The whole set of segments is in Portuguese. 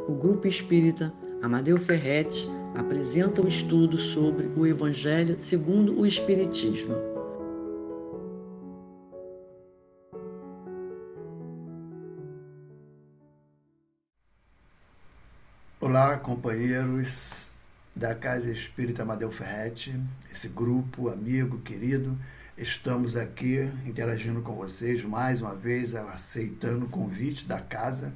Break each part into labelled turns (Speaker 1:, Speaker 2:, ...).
Speaker 1: o Grupo Espírita Amadeu Ferretti apresenta o estudo sobre o Evangelho segundo o Espiritismo.
Speaker 2: Olá, companheiros da Casa Espírita Amadeu Ferretti, esse grupo amigo, querido. Estamos aqui interagindo com vocês mais uma vez, aceitando o convite da casa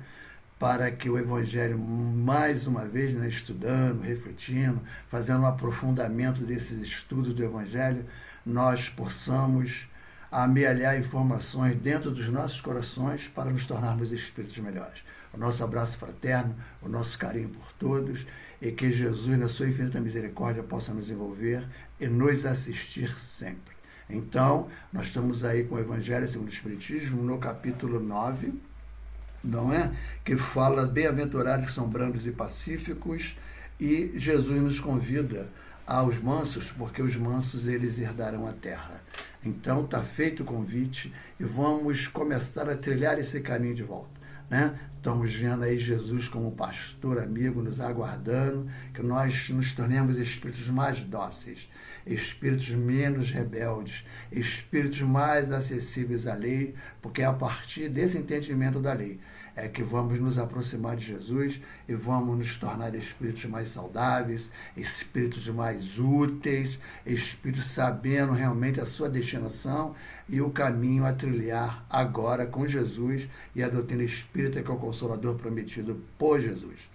Speaker 2: para que o Evangelho, mais uma vez, estudando, refletindo, fazendo um aprofundamento desses estudos do Evangelho, nós possamos amealhar informações dentro dos nossos corações para nos tornarmos espíritos melhores. O nosso abraço fraterno, o nosso carinho por todos, e que Jesus, na sua infinita misericórdia, possa nos envolver e nos assistir sempre. Então, nós estamos aí com o Evangelho segundo o Espiritismo, no capítulo 9, não é? Que fala, bem-aventurados que são brandos e pacíficos, e Jesus nos convida aos mansos, porque os mansos eles herdarão a terra. Então está feito o convite e vamos começar a trilhar esse caminho de volta, né? Estamos vendo aí Jesus como pastor amigo nos aguardando, que nós nos tornemos espíritos mais dóceis, espíritos menos rebeldes, espíritos mais acessíveis à lei, porque é a partir desse entendimento da lei é que vamos nos aproximar de Jesus e vamos nos tornar espíritos mais saudáveis, espíritos mais úteis, espíritos sabendo realmente a sua destinação e o caminho a trilhar agora com Jesus e a doutrina espírita, que é o Consolador prometido por Jesus.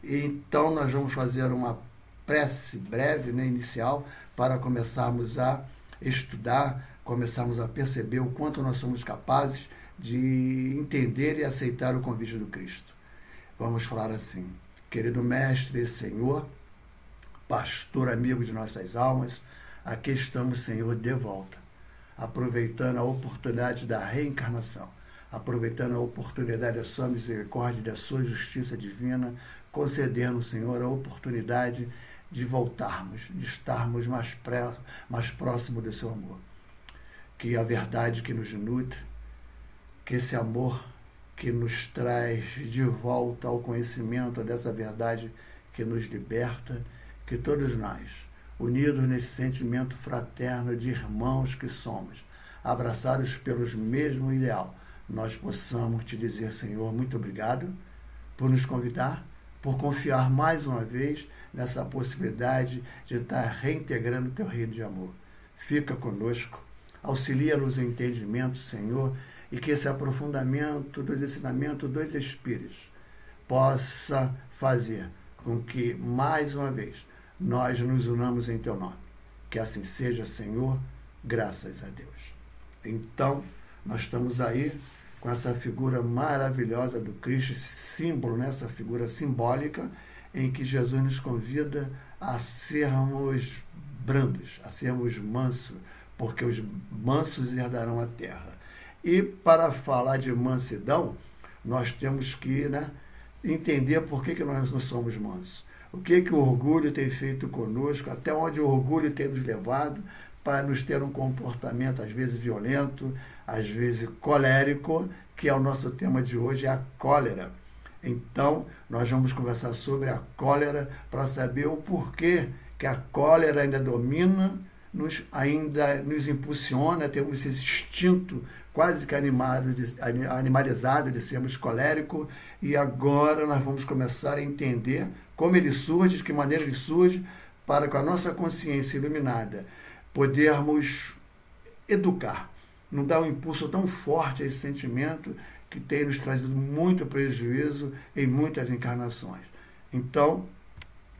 Speaker 2: Então nós vamos fazer uma prece breve, inicial, para começarmos a estudar, começarmos a perceber o quanto nós somos capazes de entender e aceitar o convite do Cristo. Vamos falar assim: querido Mestre e Senhor, pastor amigo de nossas almas, aqui estamos, Senhor, de volta, aproveitando a oportunidade da reencarnação, aproveitando a oportunidade da sua misericórdia e da sua justiça divina, concedendo, Senhor, a oportunidade de voltarmos, de estarmos mais próximo do seu amor. Que a verdade que nos nutre, que esse amor que nos traz de volta ao conhecimento dessa verdade que nos liberta, que todos nós, unidos nesse sentimento fraterno de irmãos que somos, abraçados pelos mesmo ideal, nós possamos te dizer, Senhor, muito obrigado por nos convidar, por confiar mais uma vez nessa possibilidade de estar reintegrando o teu reino de amor. Fica conosco, auxilia-nos em entendimento, Senhor, e que esse aprofundamento dos ensinamentos dos Espíritos possa fazer com que, mais uma vez, nós nos unamos em Teu nome. Que assim seja, Senhor, graças a Deus. Então, nós estamos aí com essa figura maravilhosa do Cristo, esse símbolo, essa figura simbólica, em que Jesus nos convida a sermos brandos, a sermos mansos, porque os mansos herdarão a terra. E para falar de mansidão, nós temos que entender por que nós não somos mansos. O que o orgulho tem feito conosco, até onde o orgulho tem nos levado para nos ter um comportamento, às vezes violento, às vezes colérico, que é o nosso tema de hoje, é a cólera. Então, nós vamos conversar sobre a cólera para saber o porquê que a cólera ainda domina, ainda nos impulsiona, temos esse instinto quase que animalizado de sermos coléricos, e agora nós vamos começar a entender como ele surge, de que maneira ele surge, para com a nossa consciência iluminada podermos educar, não dar um impulso tão forte a esse sentimento que tem nos trazido muito prejuízo em muitas encarnações. Então,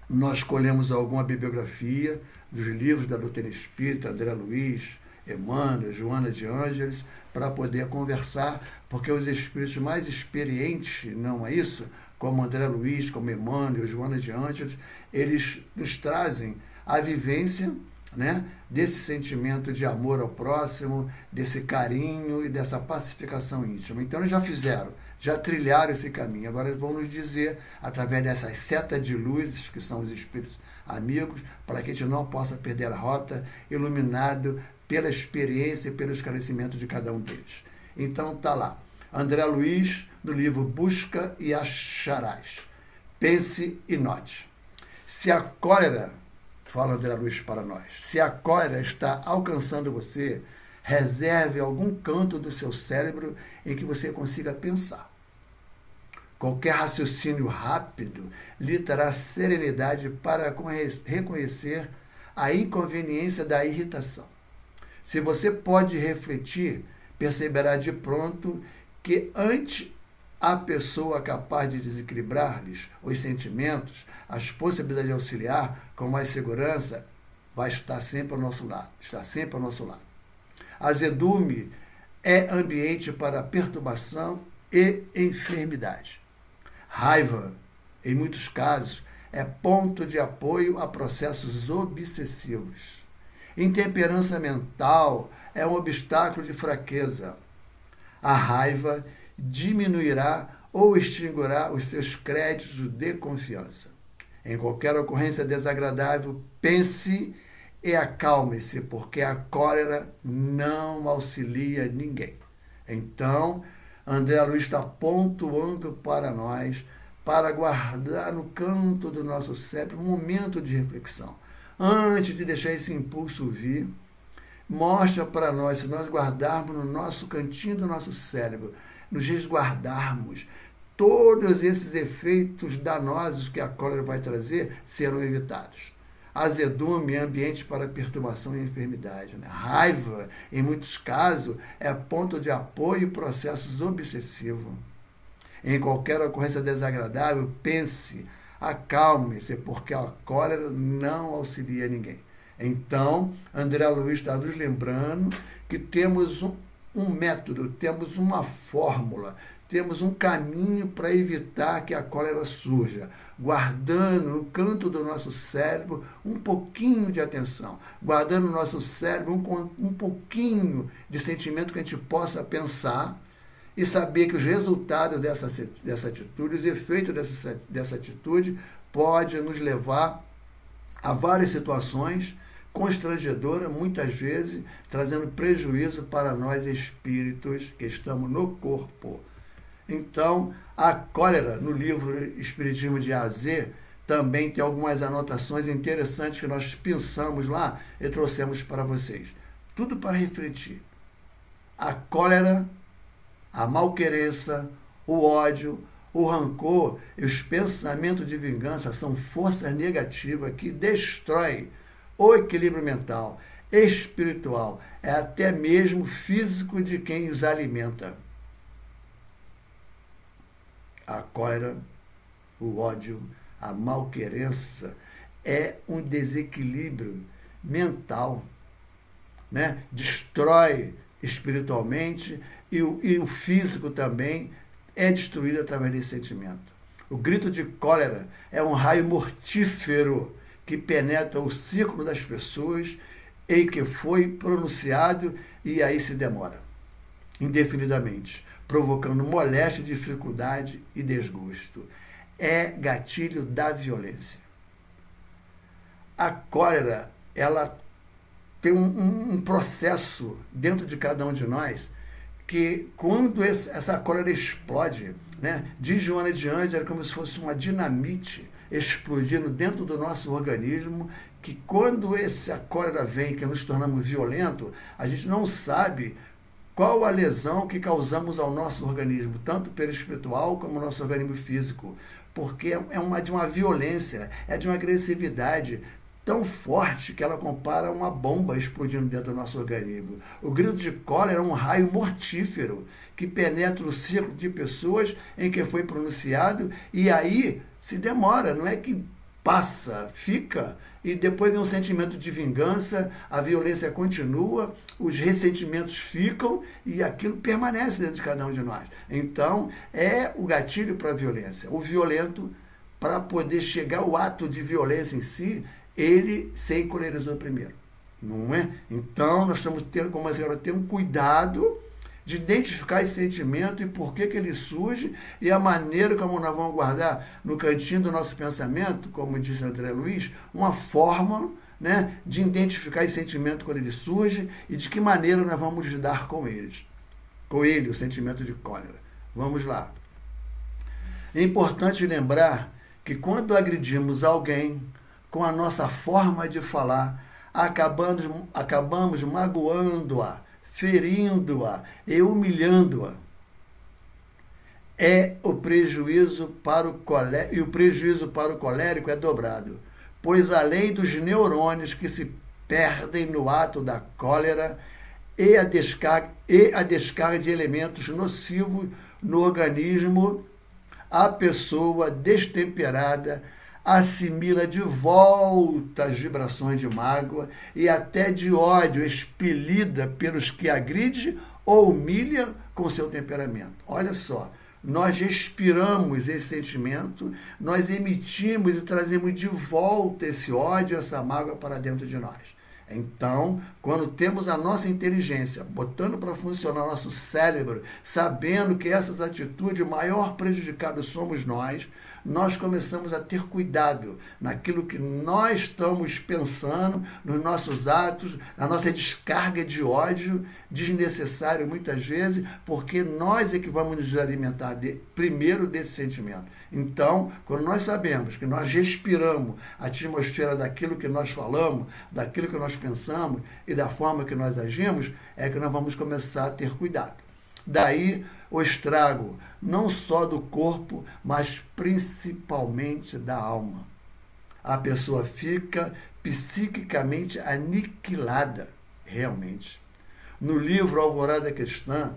Speaker 2: nós escolhemos alguma bibliografia dos livros da doutrina espírita, André Luiz, Emmanuel, Joana de Ângeles, para poder conversar, porque os espíritos mais experientes, não é isso? Como André Luiz, como Emmanuel, Joana de Ângeles, eles nos trazem a vivência desse sentimento de amor ao próximo, desse carinho e dessa pacificação íntima. Então eles já trilharam esse caminho. Agora eles vão nos dizer, através dessas setas de luzes, que são os espíritos amigos, para que a gente não possa perder a rota, iluminado pela experiência e pelo esclarecimento de cada um deles. Então está lá, André Luiz, no livro Busca e Acharás. pense e note. Se a cólera, fala André Luiz para nós, se a cólera está alcançando você, reserve algum canto do seu cérebro em que você consiga pensar. Qualquer raciocínio rápido lhe trará serenidade para reconhecer a inconveniência da irritação. Se você pode refletir, perceberá de pronto que ante a pessoa capaz de desequilibrar-lhes os sentimentos, as possibilidades de auxiliar com mais segurança, vai estar sempre ao nosso lado. Está sempre ao nosso lado. Azedume é ambiente para perturbação e enfermidade. Raiva, em muitos casos, é ponto de apoio a processos obsessivos. Intemperança mental é um obstáculo de fraqueza. A raiva diminuirá ou extinguirá os seus créditos de confiança. Em qualquer ocorrência desagradável, pense e acalme-se, porque a cólera não auxilia ninguém. Então, André Luiz está pontuando para nós, para guardar no canto do nosso cérebro um momento de reflexão. Antes de deixar esse impulso vir, mostra para nós, se nós guardarmos no nosso cantinho do nosso cérebro, nos resguardarmos, todos esses efeitos danosos que a cólera vai trazer serão evitados. Azedume é ambiente para perturbação e enfermidade. Né? Raiva, em muitos casos, é ponto de apoio e processos obsessivos. Em qualquer ocorrência desagradável, pense, acalme-se, porque a cólera não auxilia ninguém. Então, André Luiz está nos lembrando que temos um método, temos uma fórmula, temos um caminho para evitar que a cólera surja, guardando no canto do nosso cérebro um pouquinho de atenção, guardando no nosso cérebro um pouquinho de sentimento que a gente possa pensar e saber que os resultados dessa atitude, os efeitos dessa atitude, pode nos levar a várias situações constrangedoras, muitas vezes trazendo prejuízo para nós espíritos que estamos no corpo. Então, a cólera, no livro Espiritismo de A a Z, também tem algumas anotações interessantes que nós pensamos lá e trouxemos para vocês. Tudo para refletir. A cólera, a malquerença, o ódio, o rancor e os pensamentos de vingança são forças negativas que destroem o equilíbrio mental, espiritual, até mesmo físico de quem os alimenta. A cólera, o ódio, a malquerença é um desequilíbrio mental, né? Destrói espiritualmente e o físico também é destruído através desse sentimento. O grito de cólera é um raio mortífero que penetra o círculo das pessoas e que foi pronunciado e aí se demora indefinidamente, provocando moléstia, dificuldade e desgosto. É gatilho da violência. A cólera, ela tem um processo dentro de cada um de nós que quando essa cólera explode, né, diz Joana de Ângeles, era como se fosse uma dinamite explodindo dentro do nosso organismo, que quando essa cólera vem, que nos tornamos violentos, a gente não sabe qual a lesão que causamos ao nosso organismo, tanto perispiritual como ao nosso organismo físico, porque é de uma violência, é de uma agressividade tão forte que ela compara uma bomba explodindo dentro do nosso organismo. O grito de cólera é um raio mortífero que penetra o círculo de pessoas em que foi pronunciado e aí se demora, não é que passa, fica, e depois vem um sentimento de vingança, a violência continua, os ressentimentos ficam e aquilo permanece dentro de cada um de nós. Então, é o gatilho para a violência. O violento, para poder chegar ao ato de violência em si, ele se encolerizou primeiro, não é? Então, nós estamos tendo, como a senhora tem um cuidado de identificar esse sentimento e por que ele surge e a maneira como nós vamos guardar no cantinho do nosso pensamento, como disse André Luiz, uma forma, né, de identificar esse sentimento quando ele surge e de que maneira nós vamos lidar com eles. Com o sentimento de cólera. Vamos lá. É importante lembrar que quando agredimos alguém com a nossa forma de falar, acabamos magoando-a, ferindo-a e humilhando-a. O prejuízo para o colérico é dobrado, pois além dos neurônios que se perdem no ato da cólera e a descarga de elementos nocivos no organismo, a pessoa destemperada assimila de volta as vibrações de mágoa e até de ódio expelida pelos que agride ou humilha com seu temperamento. Olha só, nós respiramos esse sentimento, nós emitimos e trazemos de volta esse ódio, essa mágoa para dentro de nós. Então, quando temos a nossa inteligência botando para funcionar o nosso cérebro, sabendo que essas atitudes, o maior prejudicado somos nós começamos a ter cuidado naquilo que nós estamos pensando, nos nossos atos, na nossa descarga de ódio desnecessário muitas vezes, porque nós é que vamos nos alimentar primeiro desse sentimento. Então, quando nós sabemos que nós respiramos a atmosfera daquilo que nós falamos, daquilo que nós pensamos e da forma que nós agimos, é que nós vamos começar a ter cuidado. Daí o estrago, não só do corpo, mas principalmente da alma. A pessoa fica psiquicamente aniquilada, realmente. No livro Alvorada Cristã,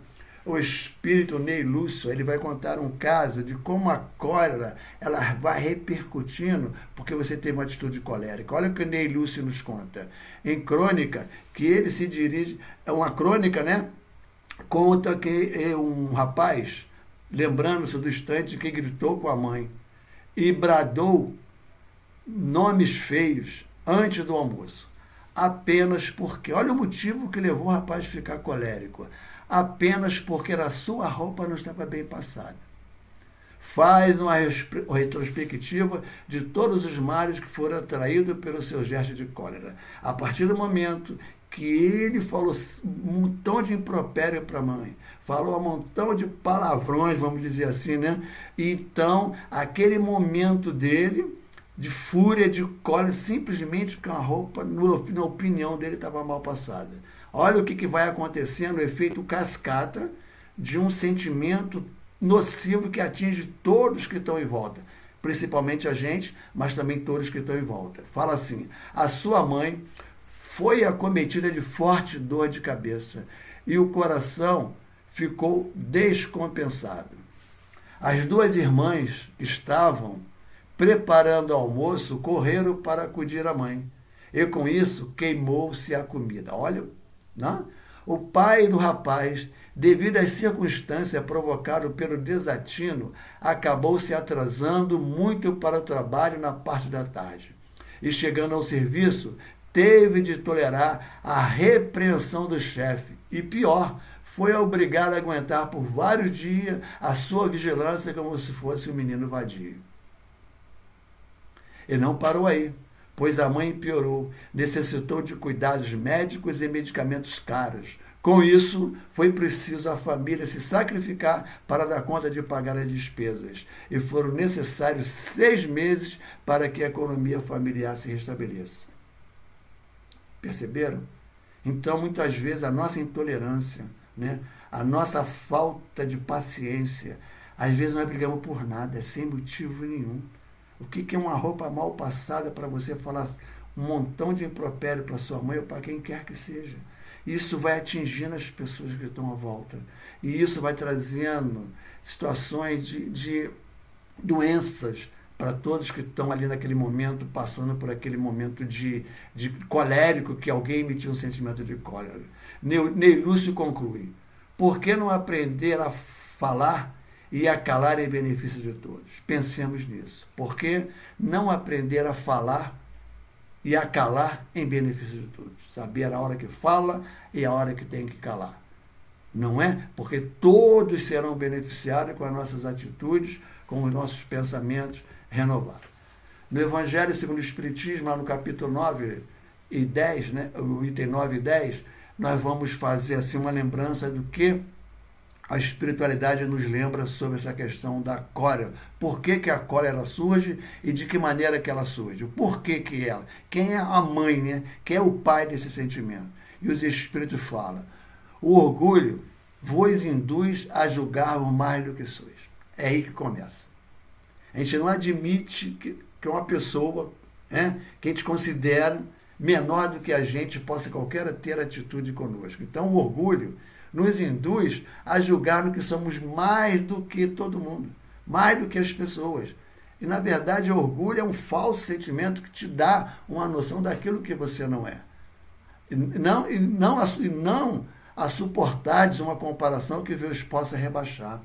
Speaker 2: o espírito Ney Lúcio, ele vai contar um caso de como a cólera ela vai repercutindo porque você tem uma atitude colérica. Olha o que o Ney Lúcio nos conta. Em crônica, que ele se dirige... É uma crônica, né? Conta que um rapaz, lembrando-se do instante que gritou com a mãe e bradou nomes feios antes do almoço, apenas porque, olha o motivo que levou o rapaz a ficar colérico, apenas porque a sua roupa não estava bem passada. Faz uma retrospectiva de todos os males que foram atraídos pelo seu gesto de cólera. A partir do momento que ele falou um montão de impropério para a mãe, falou um montão de palavrões, vamos dizer assim, né? Então, aquele momento dele, de fúria, de cólera, simplesmente porque uma roupa, na opinião dele, estava mal passada. Olha o que vai acontecendo, o efeito cascata de um sentimento nocivo que atinge todos que estão em volta, principalmente a gente, mas também todos que estão em volta. Fala assim, a sua mãe foi acometida de forte dor de cabeça e o coração ficou descompensado. As duas irmãs que estavam preparando o almoço correram para acudir a mãe e com isso queimou-se a comida. Olha, não? O pai do rapaz, devido às circunstâncias provocadas pelo desatino, acabou se atrasando muito para o trabalho na parte da tarde e chegando ao serviço, teve de tolerar a repreensão do chefe e, pior, foi obrigado a aguentar por vários dias a sua vigilância como se fosse um menino vadio. E não parou aí, pois a mãe piorou, necessitou de cuidados médicos e medicamentos caros. Com isso, foi preciso a família se sacrificar para dar conta de pagar as despesas. E foram necessários 6 meses para que a economia familiar se restabeleça. Perceberam? Então, muitas vezes, a nossa intolerância, né? A nossa falta de paciência, às vezes nós brigamos por nada, sem motivo nenhum. O que é uma roupa mal passada para você falar um montão de impropério para sua mãe ou para quem quer que seja? Isso vai atingindo as pessoas que estão à volta. E isso vai trazendo situações de doenças para todos que estão ali naquele momento, passando por aquele momento de colérico, que alguém emitiu um sentimento de cólera. Ney Lúcio conclui, por que não aprender a falar e a calar em benefício de todos? Pensemos nisso. Por que não aprender a falar e a calar em benefício de todos? Saber a hora que fala e a hora que tem que calar. Não é? Porque todos serão beneficiados com as nossas atitudes, com os nossos pensamentos renovados. No Evangelho segundo o Espiritismo, lá no capítulo 9 e 10, né, o item 9 e 10, nós vamos fazer assim uma lembrança do que a espiritualidade nos lembra sobre essa questão da cólera. Por que a cólera surge e de que maneira que ela surge? Por que ela? Quem é a mãe, né? Quem é o pai desse sentimento? E os espíritos falam: o orgulho vos induz a julgar mais do que sois. É aí que começa. A gente não admite que uma pessoa, né, que a gente considera menor do que a gente, possa qualquer ter atitude conosco. Então o orgulho nos induz a julgar no que somos mais do que todo mundo, mais do que as pessoas. E, na verdade, o orgulho é um falso sentimento que te dá uma noção daquilo que você não é. E não a suportardes uma comparação que vos possa rebaixar.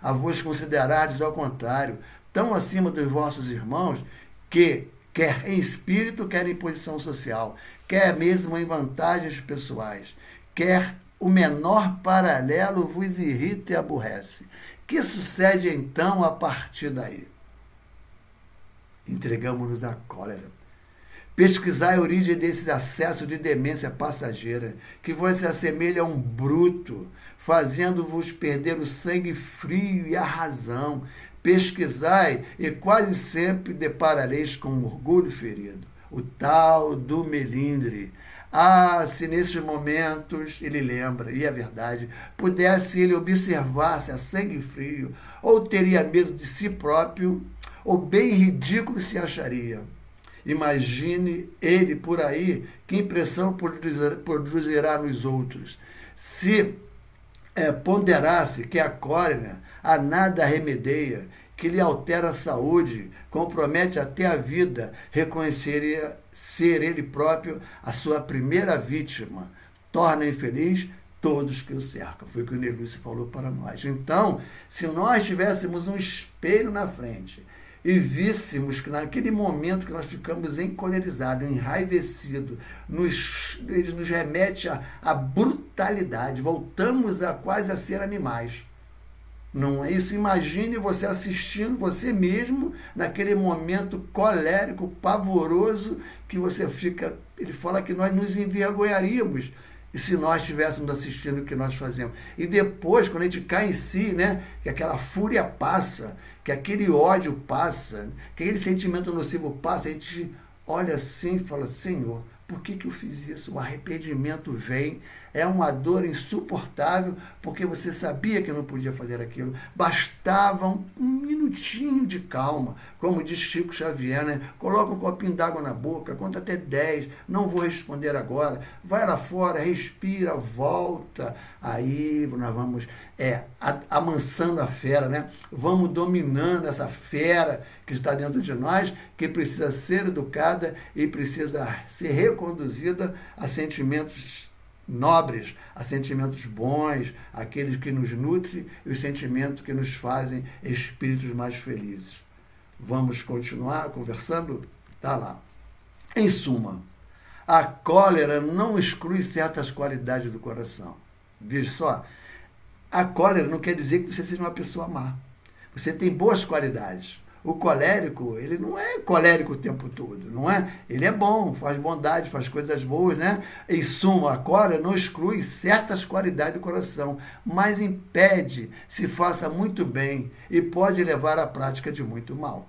Speaker 2: A vos considerardes, ao contrário, tão acima dos vossos irmãos que, quer em espírito, quer em posição social, quer mesmo em vantagens pessoais, quer o menor paralelo vos irrita e aborrece. Que sucede então a partir daí? Entregamos-nos à cólera. Pesquisai a origem desses acessos de demência passageira, que vos se assemelha a um bruto, fazendo-vos perder o sangue frio e a razão. Pesquisai e quase sempre deparareis com um orgulho ferido, o tal do melindre. Ah, se nesses momentos, ele lembra, e é verdade, pudesse ele observar-se a sangue frio, ou teria medo de si próprio, ou bem ridículo se acharia. Imagine ele por aí, que impressão produzirá nos outros. Se ponderasse que a cólera a nada remedeia, que lhe altera a saúde, compromete até a vida, reconheceria ser ele próprio a sua primeira vítima, torna infeliz todos que o cercam. Foi o que o Nelúcio falou para nós. Então, se nós tivéssemos um espelho na frente e víssemos que naquele momento que nós ficamos encolerizados, enraivecidos, ele nos remete à brutalidade, voltamos quase a ser animais. Não é isso? Imagine você assistindo você mesmo naquele momento colérico, pavoroso, que você fica... Ele fala que nós nos envergonharíamos e se nós estivéssemos assistindo o que nós fazemos. E depois, quando a gente cai em si, né, que aquela fúria passa, que aquele ódio passa, que aquele sentimento nocivo passa, a gente olha assim e fala: Senhor, por que eu fiz isso? O arrependimento vem, é uma dor insuportável, porque você sabia que não podia fazer aquilo. Bastava um minutinho de calma, como diz Chico Xavier, né? Coloca um copinho d'água na boca, conta até 10, não vou responder agora, vai lá fora, respira, volta, aí nós vamos amansando a fera, né? Vamos dominando essa fera que está dentro de nós, que precisa ser educada e precisa ser reconduzida a sentimentos nobres, a sentimentos bons, aqueles que nos nutrem e os sentimentos que nos fazem espíritos mais felizes. Vamos continuar conversando? Tá lá. Em suma, a cólera não exclui certas qualidades do coração. Veja só, a cólera não quer dizer que você seja uma pessoa má. Você tem boas qualidades. O colérico, ele não é colérico o tempo todo, não é? Ele é bom, faz bondade, faz coisas boas, né? Em suma, a cólera não exclui certas qualidades do coração, mas impede se faça muito bem e pode levar à prática de muito mal.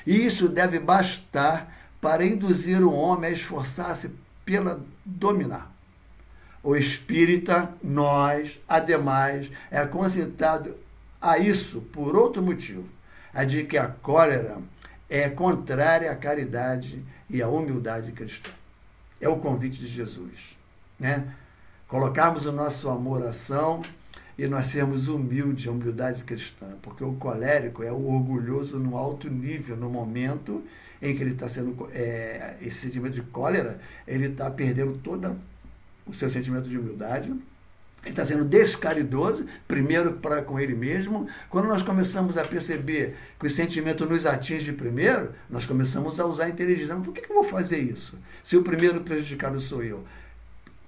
Speaker 2: E isso deve bastar para induzir o homem a esforçar-se pela dominar. O espírita, nós, ademais, é conscientado a isso por outro motivo. A de que a cólera é contrária à caridade e à humildade cristã. É o convite de Jesus, né? Colocarmos o nosso amor à ação e nós sermos humildes, a humildade cristã, porque o colérico é o orgulhoso no alto nível, no momento em que ele está sendo, esse sentimento de cólera, ele está perdendo todo o seu sentimento de humildade. Ele está sendo descaridoso, primeiro para com ele mesmo. Quando nós começamos a perceber que o sentimento nos atinge primeiro, nós começamos a usar a inteligência. Mas por que eu vou fazer isso? Se o primeiro prejudicado sou eu.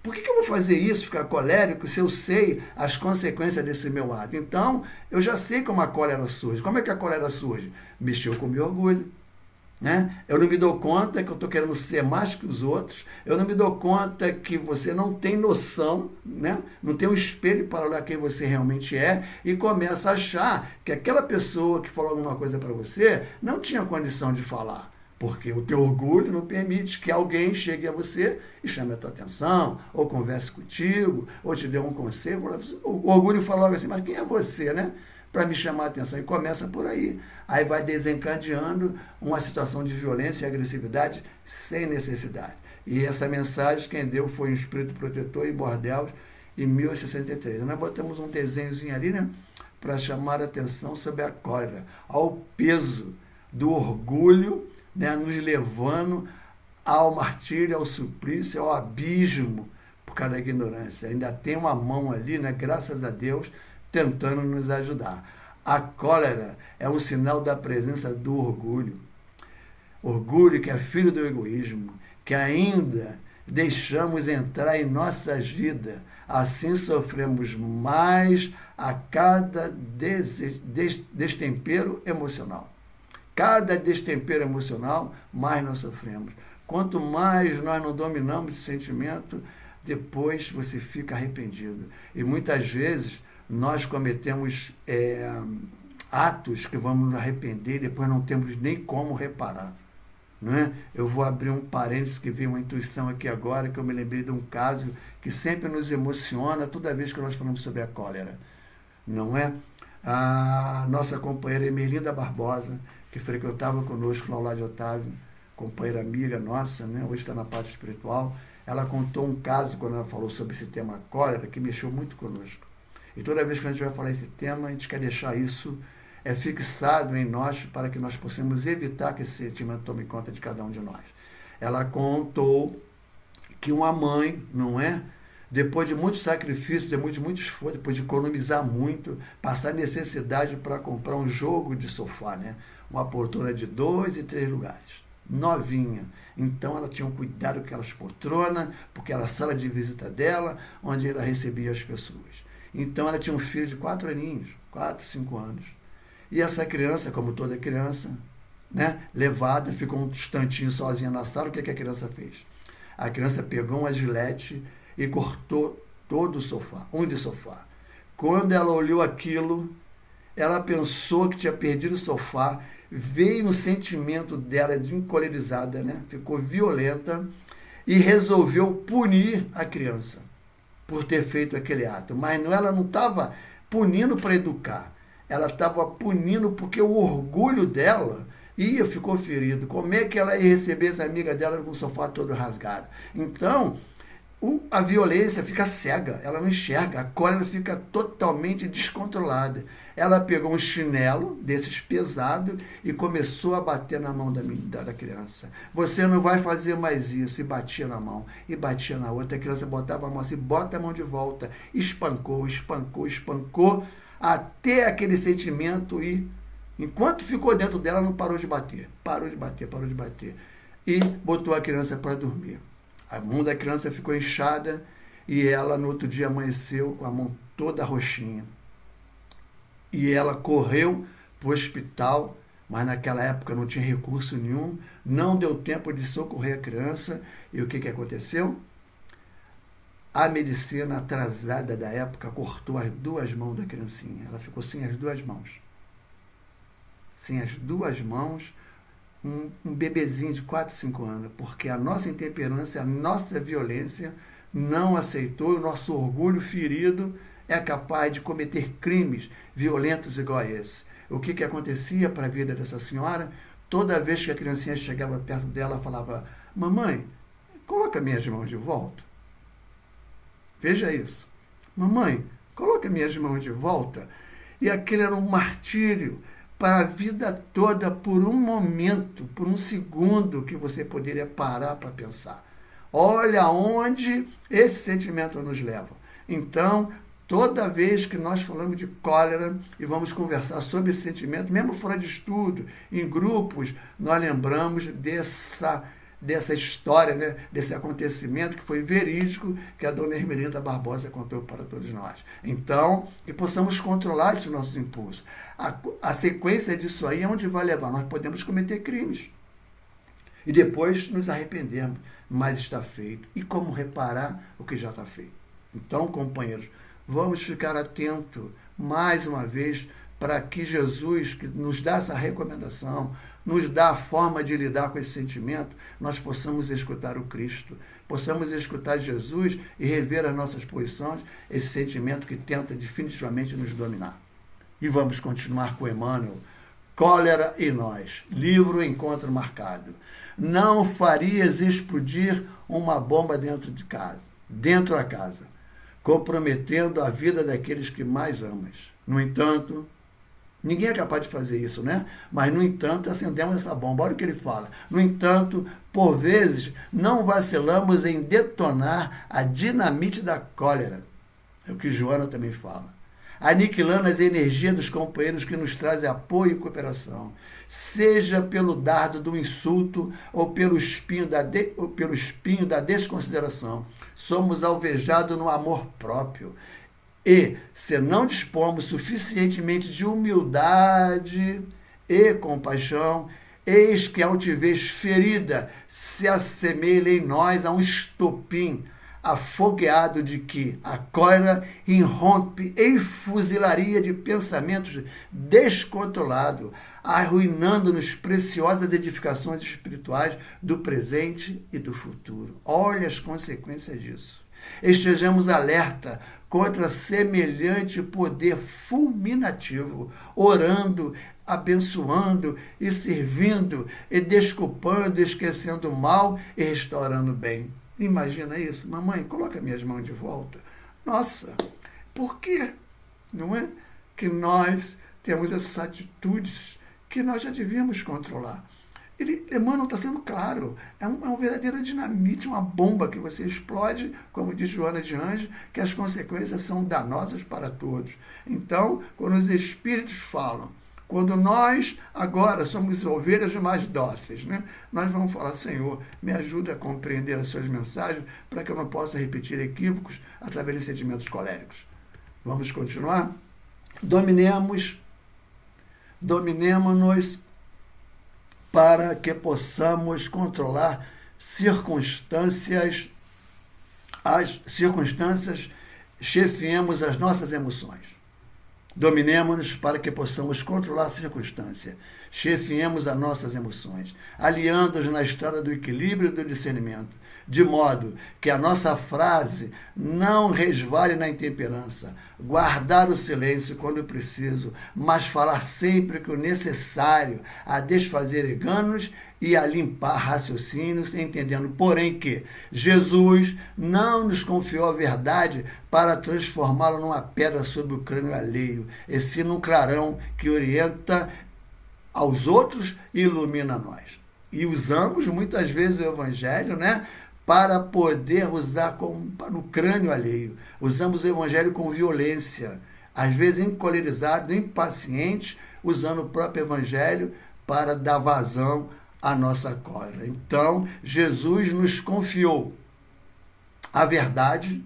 Speaker 2: Por que eu vou fazer isso, ficar colérico, se eu sei as consequências desse meu ato? Então, eu já sei como a cólera surge. Como é que a cólera surge? Mexeu com o meu orgulho. né? Eu não me dou conta que eu estou querendo ser mais que os outros, eu não me dou conta que você não tem noção, né? Não tem um espelho para olhar quem você realmente é, e começa a achar que aquela pessoa que falou alguma coisa para você não tinha condição de falar, porque o teu orgulho não permite que alguém chegue a você e chame a tua atenção, ou converse contigo, ou te dê um conselho. O orgulho fala logo assim, mas quem é você, né? Para me chamar a atenção, e começa por aí. Aí vai desencadeando uma situação de violência e agressividade sem necessidade. E essa mensagem quem deu foi um espírito protetor em Bordeaux, em 1863. Nós botamos um desenhozinho ali, né, para chamar a atenção sobre a cólera, ao peso do orgulho, né, nos levando ao martírio, ao suplício, ao abismo, por causa da ignorância. Ainda tem uma mão ali, né, graças a Deus, tentando nos ajudar. A cólera é um sinal da presença do orgulho. Orgulho que é filho do egoísmo, que ainda deixamos entrar em nossas vidas. Assim sofremos mais a cada destempero emocional. Cada destempero emocional, mais nós sofremos. Quanto mais nós não dominamos esse sentimento, depois você fica arrependido. E muitas vezes nós cometemos atos que vamos nos arrepender e depois não temos nem como reparar. Não é? Eu vou abrir um parênteses que veio uma intuição aqui agora, que eu me lembrei de um caso que sempre nos emociona toda vez que nós falamos sobre a cólera. Não é? A nossa companheira Emelinda Barbosa, que frequentava conosco lá de Otávio, companheira amiga nossa, né? Hoje está na parte espiritual, ela contou um caso quando ela falou sobre esse tema cólera, que mexeu muito conosco. E toda vez que a gente vai falar esse tema, a gente quer deixar isso fixado em nós para que nós possamos evitar que esse sentimento tome conta de cada um de nós. Ela contou que uma mãe, não é? Depois de muito sacrifício, depois de muito esforço, depois de economizar muito, passar necessidade para comprar um jogo de sofá, né? Uma poltrona de 2 e 3 lugares, novinha. Então ela tinha um cuidado com aquelas poltronas, porque era a sala de visita dela, onde ela recebia as pessoas. Então ela tinha um filho de 4 aninhos, 4, 5 anos. E essa criança, como toda criança, né, levada, ficou um instantinho sozinha na sala. O que a criança fez? A criança pegou uma gilete e cortou todo o sofá, de sofá. Quando ela olhou aquilo, ela pensou que tinha perdido o sofá, veio um sentimento dela de encolerizada, né, ficou violenta e resolveu punir a criança por ter feito aquele ato. Mas ela não estava punindo para educar, ela estava punindo porque o orgulho dela ficou ferido. Como é que ela ia receber essa amiga dela com o sofá todo rasgado? Então, a violência fica cega, ela não enxerga, a cólera fica totalmente descontrolada. Ela pegou um chinelo desses pesado e começou a bater na mão da criança. Você não vai fazer mais isso. E batia na mão, e batia na outra. A criança botava a mão assim, bota a mão de volta. Espancou, até aquele sentimento ir. Enquanto ficou dentro dela, não parou de bater. Parou de bater. E botou a criança para dormir. A mão da criança ficou inchada e ela no outro dia amanheceu com a mão toda roxinha. E ela correu para o hospital, mas naquela época não tinha recurso nenhum, não deu tempo de socorrer a criança. E o que aconteceu? A medicina atrasada da época cortou as 2 mãos da criancinha. Ela ficou sem as 2 mãos. Sem as 2 mãos, um bebezinho de 4, 5 anos, porque a nossa intemperância, a nossa violência não aceitou, o nosso orgulho ferido é capaz de cometer crimes violentos igual a esse. O que acontecia para a vida dessa senhora? Toda vez que a criancinha chegava perto dela, ela falava: mamãe, coloca minhas mãos de volta. Veja isso. Mamãe, coloca minhas mãos de volta. E aquele era um martírio para a vida toda, por um momento, por um segundo que você poderia parar para pensar. Olha onde esse sentimento nos leva. Então, toda vez que nós falamos de cólera e vamos conversar sobre esse sentimento, mesmo fora de estudo, em grupos, nós lembramos dessa história, né, desse acontecimento que foi verídico, que a dona Ermelinda Barbosa contou para todos nós. Então, que possamos controlar esses nossos impulsos. A sequência disso aí é onde vai levar. Nós podemos cometer crimes. e depois nos arrependermos, mas está feito. E como reparar o que já está feito? Então, companheiros, vamos ficar atentos mais uma vez para que Jesus, que nos dá essa recomendação, nos dá a forma de lidar com esse sentimento, nós possamos escutar o Cristo, possamos escutar Jesus e rever as nossas posições, esse sentimento que tenta definitivamente nos dominar. E vamos continuar com Emmanuel. Cólera e nós. Livro Encontro Marcado. Não farias explodir uma bomba dentro da casa, comprometendo a vida daqueles que mais amas. No entanto, ninguém é capaz de fazer isso, né? Mas, no entanto, acendemos essa bomba. Olha o que ele fala. No entanto, por vezes, não vacilamos em detonar a dinamite da cólera. É o que Joana também fala. Aniquilando as energias dos companheiros que nos trazem apoio e cooperação, seja pelo dardo do insulto ou pelo espinho da desconsideração. Somos alvejados no amor próprio. E, se não dispomos suficientemente de humildade e compaixão, eis que a altivez ferida se assemelha em nós a um estopim afogueado de que a cólera irrompe em fuzilaria de pensamentos descontrolados, arruinando-nos preciosas edificações espirituais do presente e do futuro. Olha as consequências disso. Estejamos alerta contra semelhante poder fulminativo, orando, abençoando e servindo, e desculpando, esquecendo o mal e restaurando o bem. Imagina isso. Mamãe, coloca minhas mãos de volta. Nossa, por quê? Não é que nós temos essas atitudes que nós já devíamos controlar? Emmanuel está sendo claro, é uma verdadeira dinamite, uma bomba que você explode, como diz Joana de Anjos, que as consequências são danosas para todos. Então, quando os espíritos falam, quando nós agora somos ovelhas mais dóceis, né? Nós vamos falar, Senhor, me ajuda a compreender as suas mensagens para que eu não possa repetir equívocos através de sentimentos coléricos. Vamos continuar? Dominemos-nos para que possamos controlar as circunstâncias, chefiemos as nossas emoções. Dominemos-nos para que possamos controlar a circunstância, chefiemos as nossas emoções, aliando-nos na estrada do equilíbrio e do discernimento, de modo que a nossa frase não resvale na intemperança, guardar o silêncio quando preciso, mas falar sempre que o necessário a desfazer enganos e a limpar raciocínios, entendendo, porém, que Jesus não nos confiou a verdade para transformá-la numa pedra sobre o crânio alheio, e sim num clarão que orienta aos outros e ilumina a nós. E usamos muitas vezes o Evangelho, né, para poder usar no crânio alheio. Usamos o Evangelho com violência, às vezes encolerizados, impacientes, usando o próprio Evangelho para dar vazão à nossa cólera. Então, Jesus nos confiou a verdade,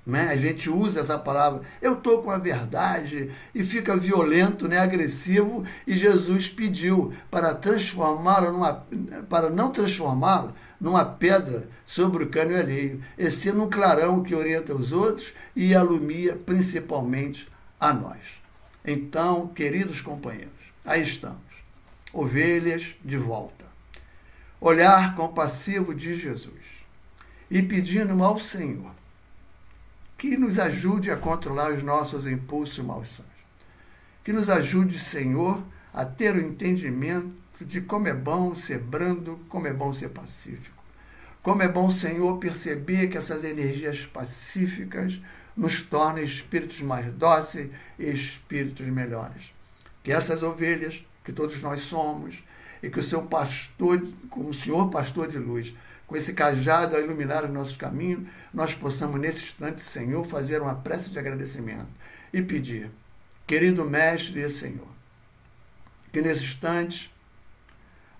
Speaker 2: né? A gente usa essa palavra, eu estou com a verdade, e fica violento, né? Agressivo, e Jesus pediu para não transformá-la numa pedra sobre o crânio alheio, e sim num clarão que orienta os outros e alumia principalmente a nós. Então, queridos companheiros, aí estamos, ovelhas de volta. Olhar compassivo de Jesus e pedindo ao Senhor que nos ajude a controlar os nossos impulsos malsãos. Que nos ajude, Senhor, a ter o entendimento de como é bom ser brando, como é bom ser pacífico. Como é bom, Senhor, perceber que essas energias pacíficas nos tornam espíritos mais dóceis e espíritos melhores. Que essas ovelhas, que todos nós somos, e que o seu pastor, como o Senhor pastor de luz, com esse cajado a iluminar os nossos caminhos, nós possamos, nesse instante, Senhor, fazer uma prece de agradecimento e pedir, querido Mestre e Senhor, que nesse instante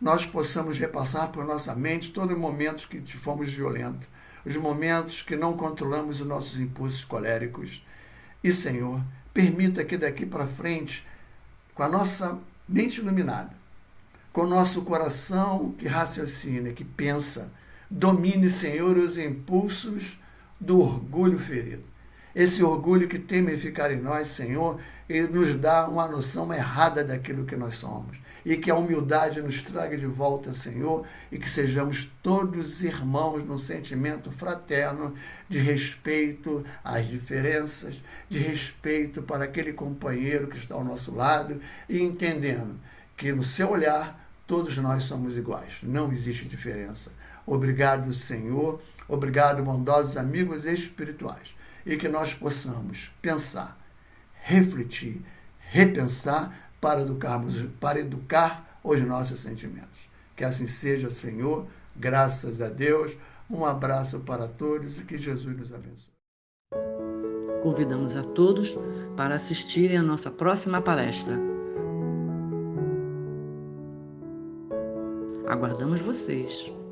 Speaker 2: nós possamos repassar por nossa mente todos os momentos que te fomos violentos, os momentos que não controlamos os nossos impulsos coléricos. E, Senhor, permita que daqui para frente, com a nossa mente iluminada, com nosso coração que raciocina, que pensa. Domine, Senhor, os impulsos do orgulho ferido. Esse orgulho que teme ficar em nós, Senhor, ele nos dá uma noção errada daquilo que nós somos. E que a humildade nos traga de volta, Senhor, e que sejamos todos irmãos num sentimento fraterno de respeito às diferenças, de respeito para aquele companheiro que está ao nosso lado e entendendo que no seu olhar todos nós somos iguais, não existe diferença. Obrigado, Senhor, obrigado, bondosos amigos espirituais, e que nós possamos pensar, refletir, repensar para educar os nossos sentimentos. Que assim seja, Senhor, graças a Deus. Um abraço para todos e que Jesus nos abençoe.
Speaker 1: Convidamos a todos para assistirem à nossa próxima palestra. Aguardamos vocês!